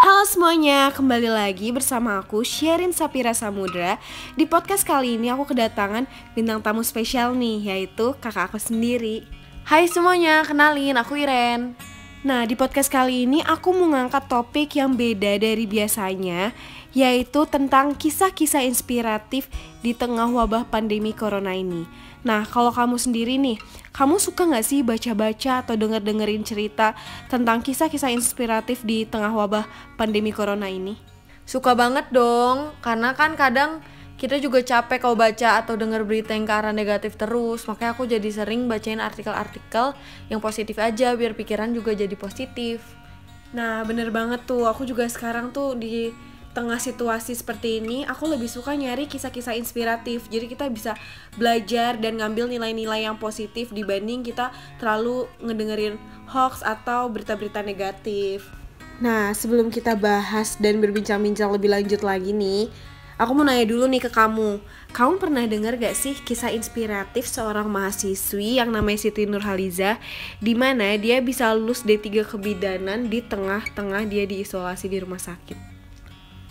Halo semuanya, kembali lagi bersama aku Sherin Sapira Samudra. Di podcast kali ini aku kedatangan bintang tamu spesial nih, yaitu kakak aku sendiri. Hai semuanya, kenalin aku Iren. Nah, di podcast kali ini aku mau ngangkat topik yang beda dari biasanya, yaitu tentang kisah-kisah inspiratif di tengah wabah pandemi corona ini. Nah, kalau kamu sendiri nih, kamu suka gak sih baca-baca atau denger-dengerin cerita tentang kisah-kisah inspiratif di tengah wabah pandemi corona ini? Suka banget dong, karena kan kadang kita juga capek kalau baca atau denger berita yang ke arah negatif terus. Makanya aku jadi sering bacain artikel-artikel yang positif aja, biar pikiran juga jadi positif. Nah, bener banget tuh, aku juga sekarang tuh di tengah situasi seperti ini, aku lebih suka nyari kisah-kisah inspiratif. Jadi kita bisa belajar dan ngambil nilai-nilai yang positif dibanding kita terlalu ngedengerin hoax atau berita-berita negatif. Nah, sebelum kita bahas dan berbincang-bincang lebih lanjut lagi nih, aku mau nanya dulu nih ke kamu. Kamu pernah dengar gak sih kisah inspiratif seorang mahasiswi yang namanya Siti Nurhaliza, di mana dia bisa lulus D3 kebidanan di tengah-tengah dia diisolasi di rumah sakit?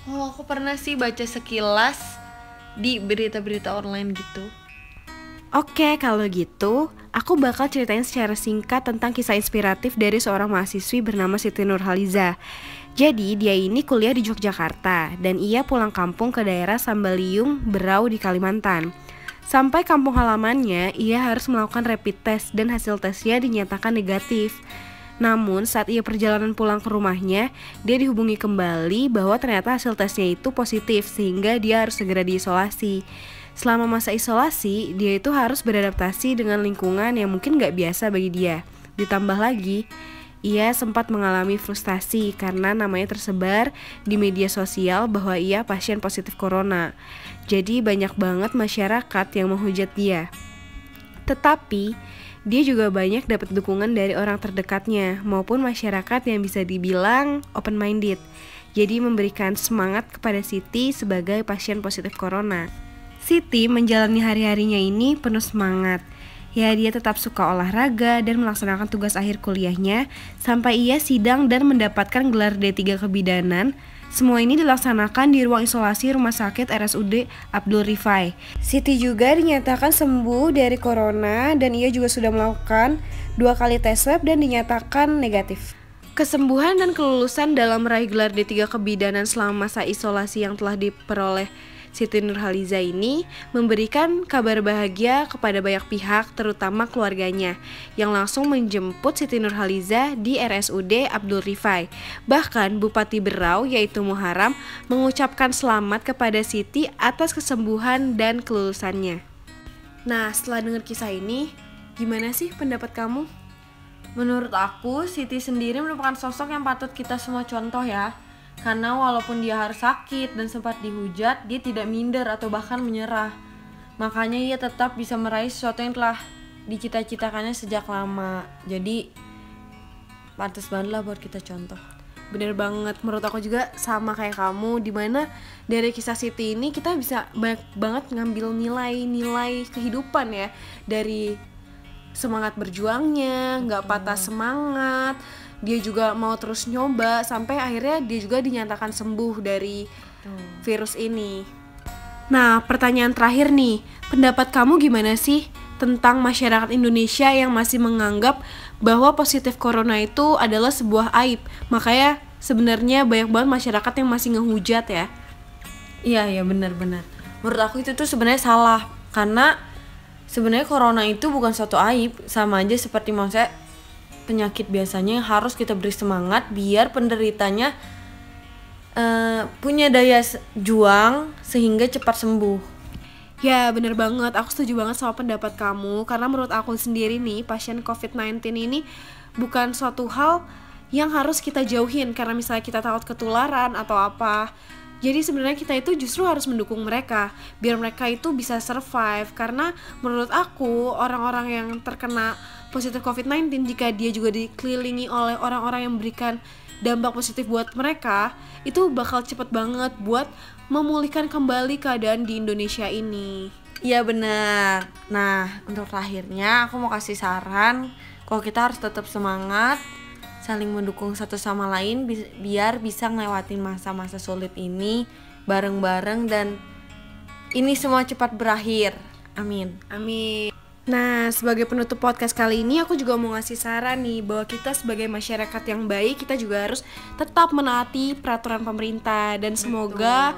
Oh, aku pernah sih baca sekilas di berita-berita online gitu. Oke, kalau gitu, aku bakal ceritain secara singkat tentang kisah inspiratif dari seorang mahasiswi bernama Siti Nurhaliza. Jadi, dia ini kuliah di Yogyakarta dan ia pulang kampung ke daerah Sambaliung, Berau di Kalimantan. Sampai kampung halamannya, ia harus melakukan rapid test dan hasil tesnya dinyatakan negatif. Namun saat ia perjalanan pulang ke rumahnya, dia dihubungi kembali bahwa ternyata hasil tesnya itu positif sehingga dia harus segera diisolasi. Selama masa isolasi, dia itu harus beradaptasi dengan lingkungan yang mungkin gak biasa bagi dia. Ditambah lagi, ia sempat mengalami frustasi karena namanya tersebar di media sosial bahwa ia pasien positif corona. Jadi banyak banget masyarakat yang menghujat dia. Tetapi dia juga banyak dapat dukungan dari orang terdekatnya maupun masyarakat yang bisa dibilang open-minded. Jadi memberikan semangat kepada Siti sebagai pasien positif corona. Siti menjalani hari-harinya ini penuh semangat. Ya, dia tetap suka olahraga dan melaksanakan tugas akhir kuliahnya sampai ia sidang dan mendapatkan gelar D3 kebidanan. Semua ini dilaksanakan di ruang isolasi Rumah Sakit RSUD Abdul Rifai. Siti juga dinyatakan sembuh dari corona dan ia juga sudah melakukan 2 kali tes swab dan dinyatakan negatif. Kesembuhan dan kelulusan dalam meraih gelar D3 kebidanan selama masa isolasi yang telah diperoleh Siti Nurhaliza ini memberikan kabar bahagia kepada banyak pihak, terutama keluarganya yang langsung menjemput Siti Nurhaliza di RSUD Abdul Rifai. Bahkan Bupati Berau yaitu Muharam mengucapkan selamat kepada Siti atas kesembuhan dan kelulusannya. Nah, setelah dengar kisah ini, gimana sih pendapat kamu? Menurut aku, Siti sendiri merupakan sosok yang patut kita semua contoh ya. Karena walaupun dia harus sakit dan sempat dihujat, dia tidak minder atau bahkan menyerah. Makanya ia tetap bisa meraih sesuatu yang telah dicita-citakannya sejak lama. Jadi pantas banget lah buat kita contoh. Bener banget, menurut aku juga sama kayak kamu, dimana dari kisah Siti ini kita bisa banyak banget ngambil nilai-nilai kehidupan ya. Dari semangat berjuangnya, gak patah semangat. Dia juga mau terus nyoba sampai akhirnya dia juga dinyatakan sembuh dari virus ini. Nah, pertanyaan terakhir nih, pendapat kamu gimana sih tentang masyarakat Indonesia yang masih menganggap bahwa positif corona itu adalah sebuah aib? Makanya sebenarnya banyak banget masyarakat yang masih ngehujat ya. Iya benar-benar. Menurut aku itu tuh sebenarnya salah, karena sebenarnya corona itu bukan suatu aib, sama aja seperti maksudnya penyakit biasanya yang harus kita beri semangat biar penderitanya punya daya juang sehingga cepat sembuh. Ya bener banget, aku setuju banget sama pendapat kamu. Karena menurut aku sendiri nih, pasien COVID-19 ini bukan suatu hal yang harus kita jauhin karena misalnya kita takut ketularan atau apa. Jadi sebenarnya kita itu justru harus mendukung mereka biar mereka itu bisa survive. Karena menurut aku orang-orang yang terkena positif COVID-19, jika dia juga dikelilingi oleh orang-orang yang memberikan dampak positif buat mereka, itu bakal cepet banget buat memulihkan kembali keadaan di Indonesia ini. Iya benar. Nah, untuk terakhirnya aku mau kasih saran kalau kita harus tetap semangat saling mendukung satu sama lain biar bisa ngelewatin masa-masa sulit ini bareng-bareng dan ini semua cepat berakhir. Amin. Amin. Nah, sebagai penutup podcast kali ini aku juga mau ngasih saran nih bahwa kita sebagai masyarakat yang baik, kita juga harus tetap menaati peraturan pemerintah. Dan semoga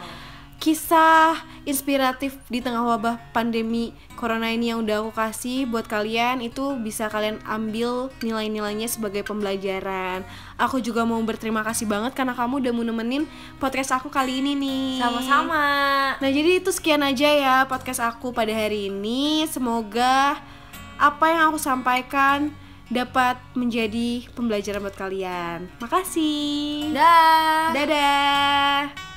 kisah inspiratif di tengah wabah pandemi corona ini yang udah aku kasih buat kalian itu bisa kalian ambil nilai-nilainya sebagai pembelajaran. Aku juga mau berterima kasih banget karena kamu udah mau nemenin podcast aku kali ini nih. Sama-sama. Nah, jadi itu sekian aja ya podcast aku pada hari ini. Semoga apa yang aku sampaikan dapat menjadi pembelajaran buat kalian. Makasih. Dah. Dadah.